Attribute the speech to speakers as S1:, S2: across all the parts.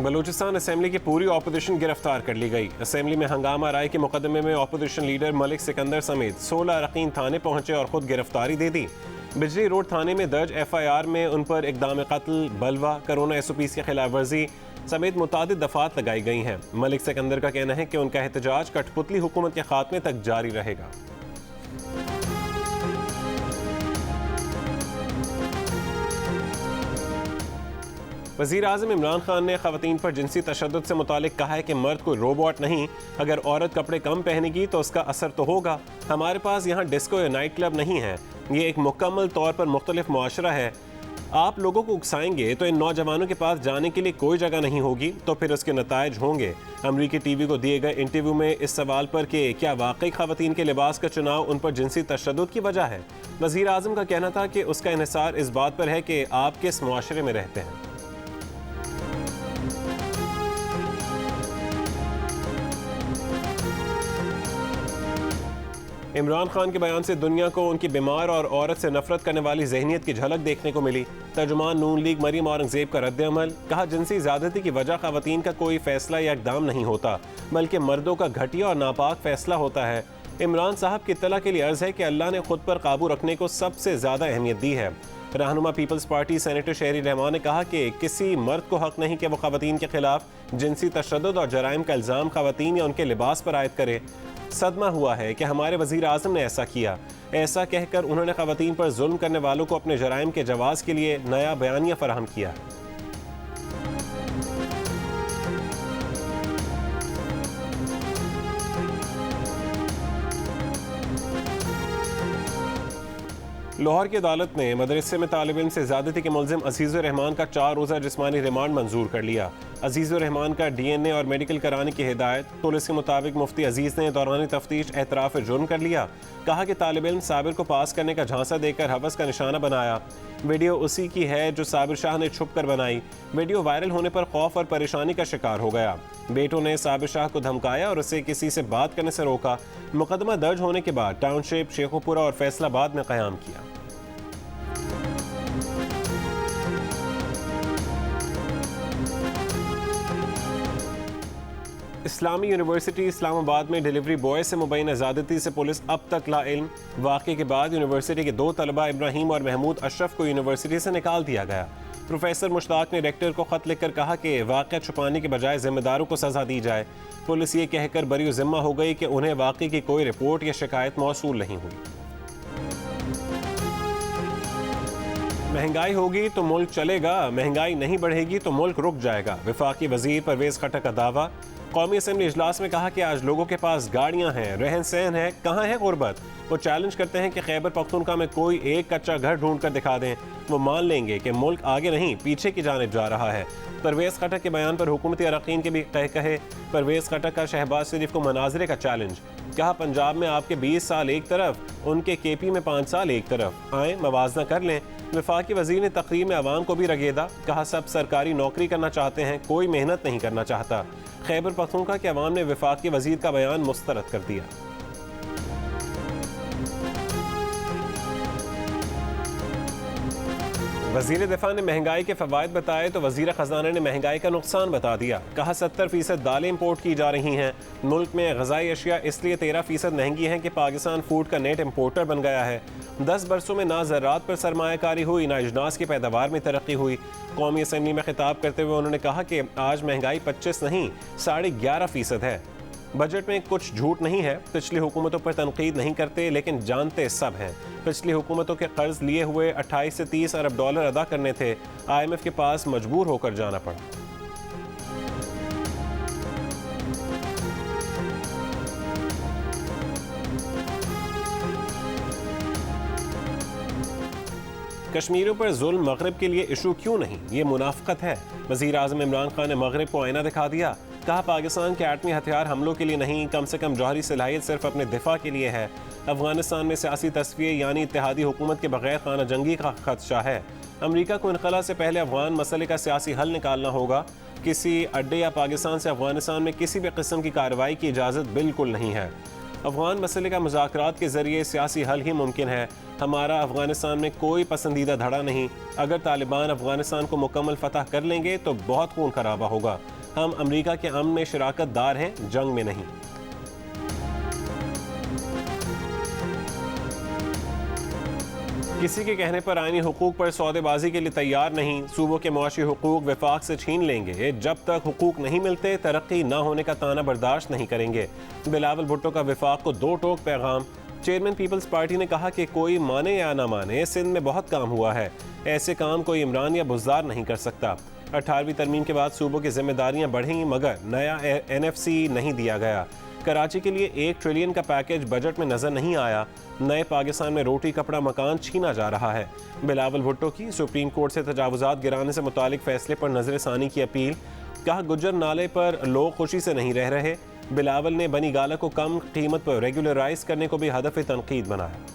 S1: Balochistan assembly की पूरी opposition गिरफ्तार कर ली गई। असेंबली में हंगामा राय के मुकदमे में ऑपोजिशन लीडर मलिक सिकंदर समेत 16 अरकान थाने पहुंचे और खुद गिरफ्तारी दे दी। बिजली रोड थाने में दर्ज FIR में उन पर इक़दाम कत्ल, बलवा, कोरोना SOPs की खिलाफ वर्जी समेत मुतादिद दफात लगाई गई हैं। मलिक सिकंदर का कहना है कि उनका एहतजाज कठपुतली हुकूमत के खात्मे तक जारी रहेगा। वज़ीर आज़म इमरान खान ने ख़वातीन पर जिनसी तशद्दुद से मुतालिक कहा है कि मर्द कोई रोबोट नहीं, अगर औरत कपड़े कम पहनेगी तो उसका असर तो होगा। हमारे पास यहाँ डिस्को या नाइट क्लब नहीं है, ये एक मुकम्मल तौर पर मुख्तलिफ मुआशरा है। आप लोगों को उकसाएंगे तो इन नौजवानों के पास जाने के लिए कोई जगह नहीं होगी, तो फिर उसके नतायज होंगे। अमरीकी TV को दिए गए इंटरव्यू में इस सवाल पर कि क्या वाकई ख़वातीन के लिबास का चुनाव उन पर जिनसी तशद्दुद की वजह है, वज़ीर आज़म का कहना था कि उसका इन्हिसार इस बात पर है कि आप किस मुआशरे में रहते हैं। इमरान खान के बयान से दुनिया को उनकी बीमार और औरत से नफरत करने वाली जहनीत की झलक देखने को मिली। तर्जुमान नून लीग मरीम औरंगजेब का रद्द-ए-अमल, कहा जिनसी ज़्यादती की वजह ख़वातीन का कोई फैसला या इक़दाम नहीं होता, बल्कि मर्दों का घटिया और नापाक फैसला होता है। इमरान साहब की इत्तला के लिए अर्ज़ है कि अल्लाह ने खुद पर काबू रखने को सबसे ज़्यादा अहमियत दी है। रहनुमा पीपल्स पार्टी सेनेटर शहरी रहमान ने कहा कि किसी मर्द को हक नहीं कि वो ख़वातीन के खिलाफ जिनसी तशद्दुद और जराइम का इल्ज़ाम ख़वातीन या उनके लिबास पर आयद करे। सदमा हुआ है कि हमारे वज़ीर आज़म ने ऐसा किया। ऐसा कहकर उन्होंने ख़वातीन पर जुल्म करने वालों को अपने जराइम के जवाज़ के लिए नया बयानिया फराहम किया। लाहौर की अदालत ने मदरसे में तालिब इल्म से ज़्यादती के मुल्ज़िम अज़ीज़ुर रहमान का 4 रोज़ा जिस्मानी रिमांड मंजूर कर लिया। अज़ीज़ुर रहमान का DNA और मेडिकल कराने की हिदायत। पुलिस के मुताबिक मुफ्ती अजीज़ ने दौरान तफ्तीश एतराफ़ जुर्म कर लिया। कहा कि तालिब इल्म साबिर को पास करने का झांसा देकर हवस का निशाना बनाया। वीडियो उसी की है जो साबिर शाह ने छुप कर बनाई। वीडियो वायरल होने पर खौफ और परेशानी का शिकार हो गया। बेटों ने साबिर शाह को धमकाया और उसे किसी से बात करने से रोका। मुकदमा दर्ज होने के बाद टाउनशिप, शेखोपुरा और फैसलाबाद में क़याम किया। इस्लामी यूनिवर्सिटी इस्लामाबाद में डिलीवरी बॉय से मुबैना ज़्यादती से पुलिस अब तक लाइल्म। वाक़े के बाद यूनिवर्सिटी के 2 तलबा इब्राहिम और महमूद अशरफ को यूनिवर्सिटी से निकाल दिया गया। प्रोफेसर मुश्ताक ने रेक्टर को ख़त लिखकर कहा कि वाक़या छुपाने के बजाय जिम्मेदारों को सज़ा दी जाए। पुलिस ये कहकर बरी ज़िम्मा हो गई कि उन्हें वाक़े की कोई रिपोर्ट या शिकायत मौसूल नहीं हुई। महंगाई होगी तो मुल्क चलेगा, महंगाई नहीं बढ़ेगी तो मुल्क रुक जाएगा। वफाकी वज़ीर परवेज़ खट्टर का दावा। कौमी असम्बली इजलास में कहा कि आज लोगों के पास गाड़ियां हैं, रहन सहन है, कहाँ है गुर्बत। वो चैलेंज करते हैं कि खैबर पख्तूनख्वा में कोई एक कच्चा घर ढूंढ कर दिखा दें, वो मान लेंगे कि मुल्क आगे नहीं पीछे की जानिब जा रहा है। परवेज़ खट्टर के बयान पर हुकूमती अरकान के भी कहे। परवेज़ खट्टर का शहबाज शरीफ को मनाजरे का चैलेंज। कहा पंजाब में आपके 20 साल एक तरफ, उनके KP में 5 साल एक तरफ, आए मवाजना कर लें। वफाकी वज़ीर ने तकरीर में आवाम को भी रगेदा। कहा सब सरकारी नौकरी करना चाहते हैं, कोई मेहनत नहीं करना चाहता। खैबर पख्तूनख्वा के अवाम ने वफाकी वज़ीर का बयान मुस्तरद कर दिया। वज़ीर दिफा ने महंगाई के फ़वाइद बताए तो वज़ीर ख़जाना ने महंगाई का नुकसान बता दिया। कहा 70% दालें इम्पोर्ट की जा रही हैं। मुल्क में ग़ज़ाई अशिया इसलिए 13% महंगी हैं कि पाकिस्तान फूड का नेट इम्पोर्टर बन गया है। 10 बरसों में ना ज़राअत पर सरमायाकारी हुई, ना अजनास की पैदावार में तरक्की हुई। कौमी असम्बली में खिताब करते हुए उन्होंने कहा कि आज महंगाई 25 नहीं 11.5% है। बजट में कुछ झूठ नहीं है। पिछली हुकूमतों पर तनकीद नहीं करते, लेकिन जानते सब हैं। पिछली हुकूमतों के कर्ज लिए हुए 28 से 30 अरब डॉलर अदा करने थे। IMF के पास मजबूर होकर जाना पड़ा। कश्मीरियों पर जुल्म मगरब के लिए इशू क्यों नहीं, ये मुनाफकत है। वज़ीर आज़म इमरान खान ने मगरब को आईना दिखा दिया। कहा पाकिस्तान के एटमी हथियार हमलों के लिए नहीं, कम से कम जौहरी सलाहियत सिर्फ अपने दिफा के लिए है। अफगानिस्तान में सियासी तस्वीर यानी इत्तेहादी हुकूमत के बगैर खाना जंगी का खदशा है। अमरीका को इनखला से पहले अफगान मसले का सियासी हल निकालना होगा। किसी अड्डे या पाकिस्तान से अफगानिस्तान में किसी भी किस्म की कार्रवाई की इजाज़त बिल्कुल नहीं है। अफगान मसले का मुज़ाकरात के ज़रिए सियासी हल ही मुमकिन है। हमारा अफगानिस्तान में कोई पसंदीदा धड़ा नहीं। अगर तालिबान अफगानिस्तान को मुकम्मल फतह कर लेंगे तो बहुत खून खराबा होगा। हम अमरीका के अमन में शराकत दार हैं, जंग में नहीं। किसी के कहने पर आईनी हुकूक पर सौदेबाजी के लिए तैयार नहीं। सूबों के मुआशी हुकूक वफाक से छीन लेंगे। जब तक हुकूक नहीं मिलते तरक्की न होने का ताना बर्दाश्त नहीं करेंगे। बिलावल भुट्टो का वफाक को दो टोक पैगाम। चेयरमैन पीपल्स पार्टी ने कहा कि कोई माने या ना माने, सिंध में बहुत काम हुआ है। ऐसे काम कोई इमरान या बुज़दार नहीं कर सकता। 18वीं तरमीम के बाद सूबों की जिम्मेदारियां बढ़ी मगर नया NFC नहीं दिया गया। कराची के लिए 1 ट्रिलियन का पैकेज बजट में नजर नहीं आया। नए पाकिस्तान में रोटी कपड़ा मकान छीना जा रहा है। बिलावल भुट्टो की सुप्रीम कोर्ट से तजावुजात गिराने से मुतालिक फैसले पर नजरसानी की अपील। कहा गुज्जर नाले पर लोग खुशी से नहीं रह रहे। बिलावल ने बनी गाला को कम कीमत पर रेगुलराइज करने को भी हदफ तनकीद बनाया।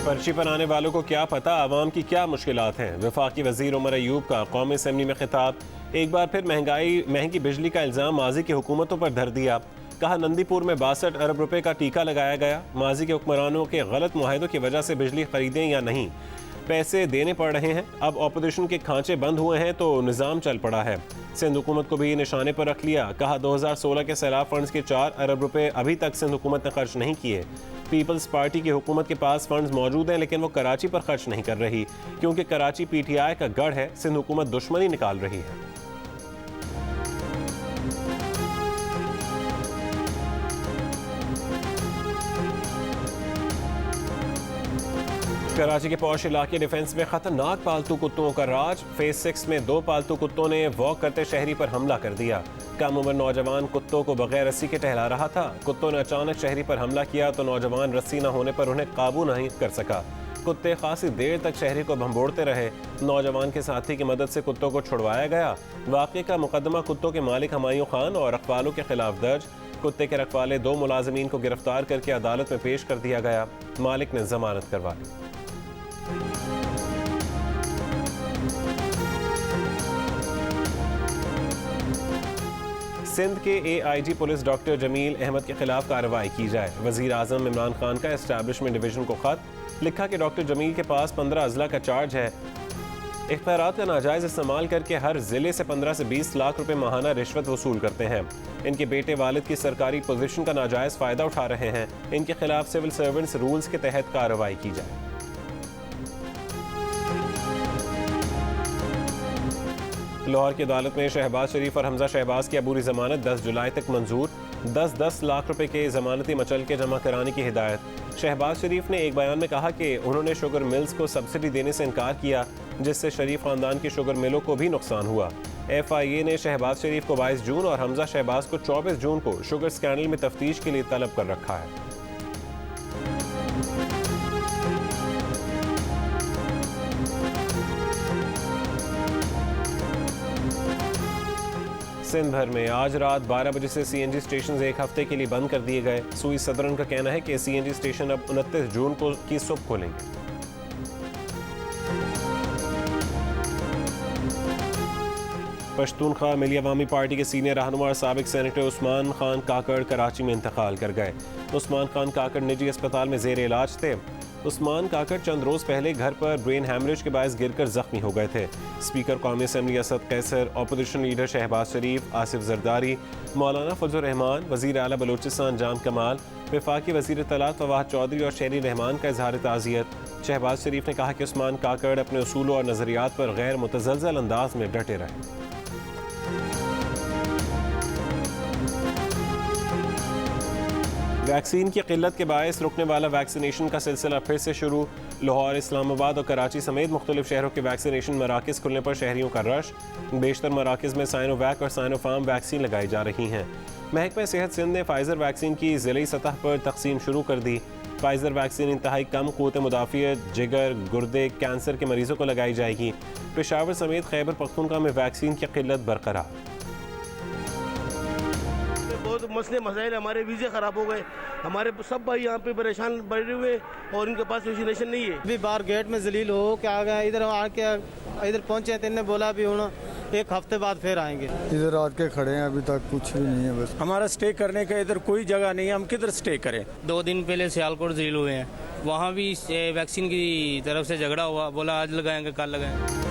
S1: पर्ची पर आने वालों को क्या पता आवाम की क्या मुश्किलात हैं। वफाकी वजीर उमर अयूब का कौमी असम्बली में खिताब। एक बार फिर महंगी बिजली का इल्ज़ाम माजी की हुकूमतों पर धर दिया। कहा नंदीपुर में 62 अरब रुपए का टीका लगाया गया। माजी के हुक्मरानों के गलत मुआहदों की वजह से बिजली खरीदें या नहीं, पैसे देने पड़ रहे हैं। अब ऑपोजिशन के खांचे बंद हुए हैं तो निज़ाम चल पड़ा है। सिंध हुकूमत को भी निशाने पर रख लिया। कहा 2016 के सैलाब फंड्स के 4 अरब रुपए अभी तक सिंध हुकूमत ने खर्च नहीं किए। पीपल्स पार्टी की हुकूमत के पास फंड्स मौजूद हैं लेकिन वो कराची पर खर्च नहीं कर रही क्योंकि कराची PTI का गढ़ है। सिंध हुकूमत दुश्मनी निकाल रही है। कराची के पौश इलाके डिफेंस में खतरनाक पालतू कुत्तों का राज। फेज 6 में 2 पालतू कुत्तों ने वॉक करते शहरी पर हमला कर दिया। कम उम्र नौजवान कुत्तों को बगैर रस्सी के टहला रहा था। कुत्तों ने अचानक शहरी पर हमला किया तो नौजवान रस्सी न होने पर उन्हें काबू नहीं कर सका। कुत्ते खासी देर तक शहरी को भंबोड़ते रहे। नौजवान के साथी की मदद से कुत्तों को छुड़वाया गया। वाक़े का मुकदमा कुत्तों के मालिक हमायूं खान और रखवालों के खिलाफ दर्ज। कुत्ते के रखवाले 2 मुलाजमीन को गिरफ्तार करके अदालत में पेश कर दिया गया। मालिक ने जमानत करवा ली। सिंध के AIG police doctor Jamil Ahmed के खिलाफ कार्रवाई की जाए। वजीर आजम इमरान खान का एस्टैब्लिशमेंट डिवीजन को खत लिखा कि डॉक्टर जमील के पास 15 अजला का चार्ज है। इख्तियारात का नाजायज इस्तेमाल करके हर जिले से 15 से 20 लाख रुपए माहाना रिश्वत वसूल करते हैं। इनके बेटे वालिद की सरकारी पोजीशन का नाजायज फायदा उठा रहे हैं। इनके खिलाफ सिविल सर्वेंट्स रूल्स के तहत कार्रवाई की जाए। लाहौर की अदालत में शहबाज शरीफ और हमजा शहबाज की अबूरी जमानत 10 जुलाई तक मंजूर। 10-10 लाख रुपए के जमानती मचल के जमा कराने की हिदायत। शहबाज शरीफ ने एक बयान में कहा कि उन्होंने शुगर मिल्स को सब्सिडी देने से इनकार किया जिससे शरीफ खानदान की शुगर मिलों को भी नुकसान हुआ। FIA ने शहबाज शरीफ को 22 जून और हमजा शहबाज को 24 जून को शुगर स्कैंडल में तफ्तीश के लिए तलब कर रखा है। सिंध भर में आज रात 12 बजे से CNG स्टेशन एक हफ्ते के लिए बंद कर दिए गए। सुई सदरन का कहना है कि CNG स्टेशन अब 29 जून की सुबह खोलेंगे। पश्तूनख्वा मिली अवामी पार्टी के सीनियर रहनुमा और साबिक सेनेटर उस्मान खान काकड़ कराची में इंतकाल कर गए। उस्मान खान काकड़ निजी अस्पताल में जेर इलाज थे। उस्मान काकड़ चंद रोज पहले घर पर ब्रेन हैमरेज के बायस गिरकर जख्मी हो गए थे। स्पीकर कौमी assembly Asad Qaiser, opposition leader Shahbaz शरीफ, आसिफ जरदारी, मौलाना फजल रहमान, वजीर आला बलोचिस्तान जाम कमाल, वफाकी वजीर तलात फवाद चौधरी और शहरी रहमान का इजहार ताज़ियत। शहबाज शरीफ ने कहा कि उस्मान काकड़ अपने उसूलों और नज़रियात पर गैर मुतज़लज़ल अंदाज में डटे रहे। वैक्सीन की किल्लत के बायस रुकने वाला वैक्सीनेशन का सिलसिला फिर से शुरू। लाहौर, इस्लामाबाद और कराची समेत मुख्तलिफ शहरों के वैक्सीनेशन मराकज़ खुलने पर शहरियों का रश। बेशतर मराकज़ में साइनोवैक और साइनोफार्म वैक्सीन लगाई जा रही हैं। महकमा सेहत सिंध ने फाइज़र वैक्सीन की ज़िली सतह पर तकसीम शुरू कर दी। फाइज़र वैक्सीन इंतहाई कम क़ुव्वत मुदाफ़ियत, जिगर, गुर्दे, कैंसर के मरीजों को लगाई जाएगी। पेशावर समेत खैबर पख्तूनख्वा में वैक्सीन की किल्लत बरकरार।
S2: बहुत मसले मसाइल, हमारे वीज़े ख़राब हो गए, हमारे सब भाई यहाँ पे परेशान पड़े हुए और उनके पास वैक्सीनेशन नहीं है।
S3: अभी बाहर गेट में जलील हो के आ गए, इधर आके इधर पहुँचे तो इन्होंने बोला भी होना 1 हफ्ते बाद फिर आएंगे।
S4: इधर आके खड़े हैं, अभी तक कुछ भी नहीं है। बस
S5: हमारा स्टे करने का इधर कोई जगह नहीं है, हम किधर स्टे करें।
S6: 2 दिन पहले सियालकोट जलील हुए हैं, वहाँ भी वैक्सीन की तरफ से झगड़ा हुआ, बोला आज लगाएंगे कल लगाएंगे।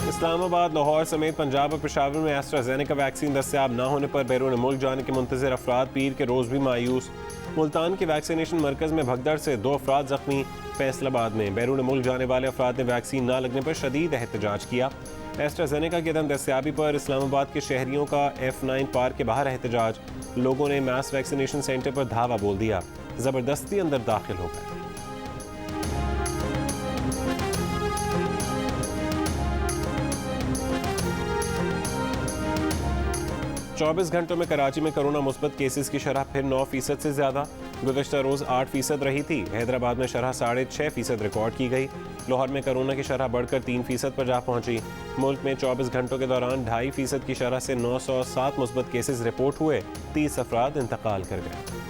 S1: इस्लामाबाद, लाहौर समेत पंजाब और पेशावर में एस्ट्राजेनेका वैक्सीन दस्तयाब न होने पर बैरून मुल्क जाने के मुंतज़िर अफराद पीर के रोज़ भी मायूस। मुल्तान के वैक्सीनेशन मरकज़ में भगदड़ से 2 अफराद जख्मी। फैसलाबाद में बैरून मुल्क जाने वाले अफराद ने वैक्सीन न लगने पर शदीद एहतजाज किया। एस्ट्राजेनेका की अदम दस्तयाबी पर इस्लामाबाद के शहरियों का F9 पार्क के बाहर एहतजाज। लोगों ने मास वैक्सीनेशन सेंटर पर धावा बोल दिया, ज़बरदस्ती अंदर दाखिल हो गए। चौबीस घंटों में कराची में कोरोना मुस्बत केसेस की शरह फिर 9% से ज़्यादा। गुज़श्ता रोज़ 8% रही थी। हैदराबाद में शरह 6.5% रिकॉर्ड की गई। लाहौर में कोरोना की शरह बढ़कर 3% पर जा पहुंची। मुल्क में 24 घंटों के दौरान 2.5% की शरह से 907 मुस्बत केसेस रिपोर्ट हुए। 30 अफराद इंतकाल कर गए।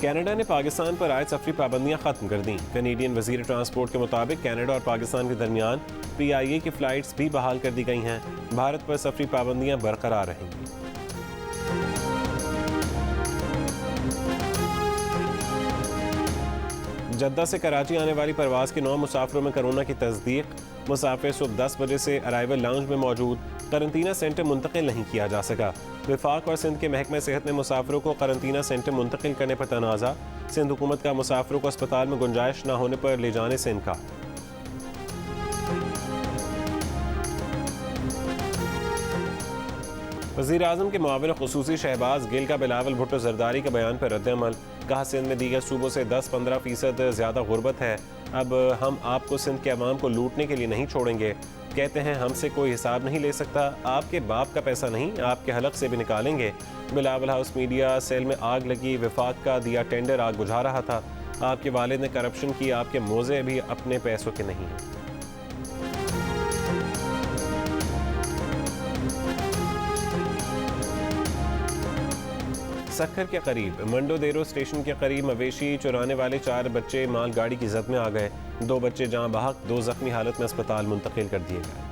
S1: कनाडा ने पाकिस्तान पर आयद सफरी पाबंदियां खत्म कर दी। कैनेडियन वजीर ट्रांसपोर्ट के मुताबिक कनाडा और पाकिस्तान के दरमियान PIA की फ़्लाइट्स भी बहाल कर दी गई हैं। भारत पर सफरी पाबंदियां बरकरार रहेंगी। जद्दा से कराची आने वाली परवाज़ के 9 मुसाफिरों में कोरोना की तस्दीक। मुसाफिर सुबह 10 बजे से अराइवल लाउंज में मौजूद। करंतना सेंटर मुंतकिल नहीं किया जा सका। विफाक और सिंध के महकमा सेहत ने मुसाफिरों को करंतना सेंटर मुंतकिल करने पर तनाज़ा। सिंध हुकूमत का मुसाफिरों को अस्पताल में गुंजाइश न होने पर ले जाने से इनकार। वज़ीर आज़म के मुआविन ख़ुसूसी शहबाज गिल का बिलावल भुट्टो जरदारी के बयान पर रद्द-ए-अमल। कहा, सिंध में दीगर सूबों से 10-15% ज़्यादा गुर्बत है। अब हम आपको सिंध के अवाम को लूटने के लिए नहीं छोड़ेंगे। कहते हैं हमसे कोई हिसाब नहीं ले सकता। आपके बाप का पैसा नहीं, आपके हलक से भी निकालेंगे। बिलावल हाउस मीडिया सेल में आग लगी। विफाक का दिया टेंडर आग बुझा रहा था। आपके वालिद ने करप्शन की, आपके मोज़े भी अपने पैसों के नहीं हैं। सक्खर के करीब मंडोदेरो स्टेशन के करीब मवेशी चुराने वाले 4 बच्चे मालगाड़ी की जद में आ गए। 2 बच्चे जाँ बहक, 2 जख्मी हालत में अस्पताल मुंतकिल कर दिए गए।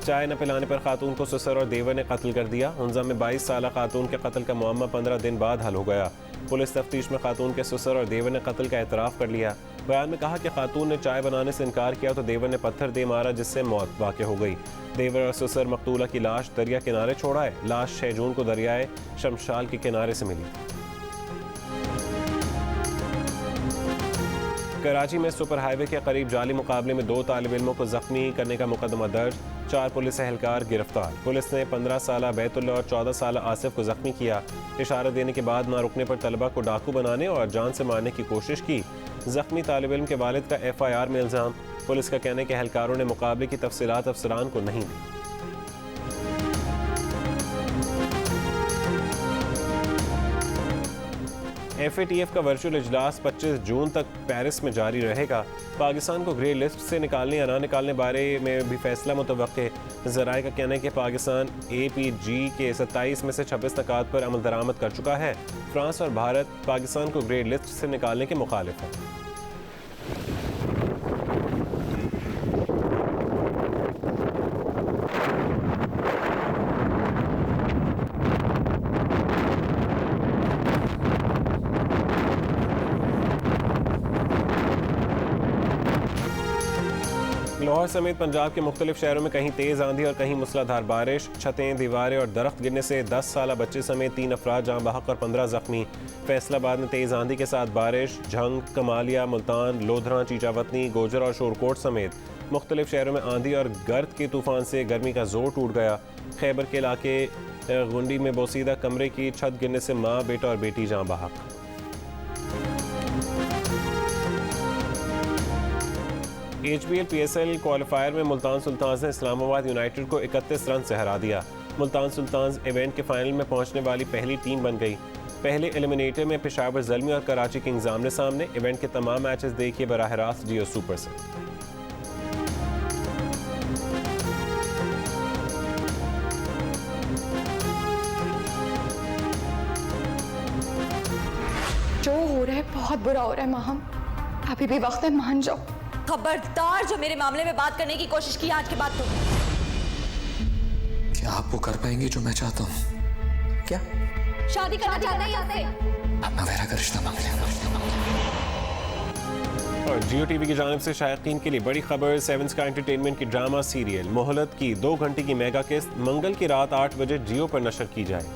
S1: चाय न पिलाने पर खातून को ससुर और देवर ने कत्ल कर दिया। हुंजा में 22 साला खातून के कत्ल का मुअम्मा 15 दिन बाद हल हो गया। पुलिस तफ्तीश में खातून के ससुर और देवर ने कत्ल का एतराफ़ कर लिया। बयान में कहा कि खातून ने चाय बनाने से इनकार किया तो देवर ने पत्थर दे मारा, जिससे मौत वाक़ हो गई। देवर और ससुर मकतूला की लाश दरिया किनारे छोड़ाए। लाश 6 जून को दरियाए शमशाल के किनारे से मिली। कराची में सुपर हाईवे के करीब जाली मुकाबले में 2 तालिब इल्मों को जख्मी करने का मुकदमा दर्ज। 4 पुलिस एहलकार गिरफ्तार। पुलिस ने 15 साला बैतुल्ला और 14 साला आसिफ को जख्मी किया। इशारा देने के बाद ना रुकने पर तलबा को डाकू बनाने और जान से मारने की कोशिश की। जख्मी तालिब इल्म के वालिद का FIR में इल्ज़ाम। पुलिस का कहना है कि एहलकारों ने मुकाबले की तफसीलात अफसरान को नहीं दी। FATF का वर्चुअल इजलास 25 जून तक पेरिस में जारी रहेगा। पाकिस्तान को ग्रे लिस्ट से निकालने या ना निकालने बारे में भी फैसला मुतवक्के। ज़राए का कहना है कि पाकिस्तान APG के 27 में से 26 नकात पर अमल दरामद कर चुका है। फ्रांस और भारत पाकिस्तान को ग्रे लिस्ट से निकालने के मुखालिफ हैं। लाहौर समेत पंजाब के मुख्तलिफ शहरों में कहीं तेज़ आंधी और कहीं मूसलाधार बारिश। छतें, दीवारें और दरख्त गिरने से 10 साला बच्चे समेत 3 अफराद जाँ बहक और 15 जख्मी। फैसलाबाद में तेज़ आंधी के साथ बारिश। झंग, कमालिया, मुल्तान, लोधरा, चीचावतनी, गोजर और शोरकोट समेत मुख्तलिफ शहरों में आंधी और गर्द के तूफान से गर्मी का जोर टूट गया। खैबर के इलाके गुंडी में बोसीदा कमरे की छत गिरने से माँ, बेटा और बेटी जाँ बहक। HBL PSL क्वालिफायर में मुल्तान सुल्तान्स ने इस्लामाबाद यूनाइटेड को 31 रन से हरा दिया। मुल्तान सुल्तान्स इवेंट के फाइनल में पहुंचने वाली पहली टीम बन गई। पहले एलिमिनेटर में पेशावर ज़ल्मी और कराची किंग्स आमने सामने। इवेंट के तमाम मैचेस देखिए बराह रास्त जियो सुपर से।
S7: जो हो रहा है बहुत बुरा हो रहा है माहम, अभी भी वक्त है, मान जाओ।
S8: खबरदार जो मेरे मामले में बात करने की कोशिश की आज के बाद तो।
S9: क्या आप वो कर पाएंगी जो मैं चाहता हूँ?
S8: क्या शादी करना चाहते हैं यहाँ से?
S9: अपना वैरा का रिश्ता मांग लिया।
S1: और जियो टीवी की जानिब से शायकीन के लिए बड़ी खबर। 7 स्काई एंटरटेनमेंट की ड्रामा सीरियल मोहलत की 2 घंटे की मेगा किस्त मंगल की रात 8 बजे जियो पर नशर की जाए।